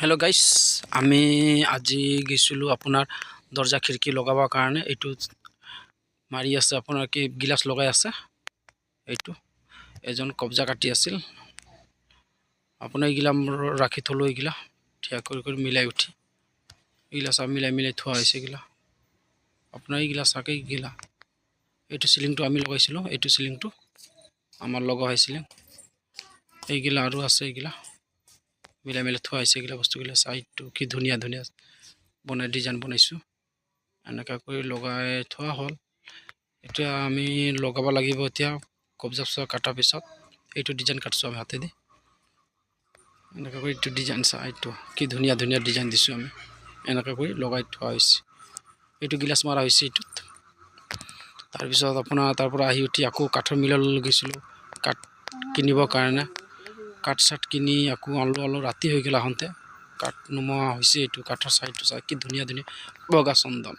hello guys আমি আজি গিছিলো আপোনাৰ দৰজা খিড়কি লগাবৰ কাৰণে এইটো মাৰি আছে আপোনাৰ কি গিলাস লগাই আছে এইটো এজন কবজা কাটি আছিল আপোনাৰ ইগিলা ৰাখি থলো ইগিলা ঠিয়া কৰি মিলাই উঠি ইগিলা সব মিলাই থোৱা হৈছে ইগিলা আপোনাৰ ইগিলা সাকে ইগিলা এইটো সিলিংটো আমি লগাইছিলো এইটো সিলিংটো আমাৰ লগা হৈছিল এইগিলা আৰু আছে ইগিলা মিলাই থোৱা হৈছে গিলা বস্তুগিলা সাইডটো কি ধুনিয়া বনাই ডিজাইন বনাইছো এনেকা কৰি লগাই থোৱা হল এটা আমি লগাব লাগিব এতিয়া কবজা কাটাৰ পিছত এইটো ডিজাইন কাটছো আমি হাতে দি এনেকা কৰি এইটো ডিজাইন সাইডটো কি ধুনিয়া ডিজাইন দিছো আমি এনেকা কৰি লগাই থোৱা হৈছে এইটো গিলাস মাৰা হৈছে এইটো তাৰ পিছত আপোনাৰ তাৰ পৰা আহি উঠি আকৌ কাঠৰ মিললৈ গৈছিলো কাঠ কিনিবৰ কাৰণে কাঠ সাট কিনি আকৌ আলো ৰাতি হৈ গলা হন্তে কাঠ নোমোৱা হৈছে এইটো কাঠৰ সাইডটো চাই কি ধুনিয়া বগা চন্দন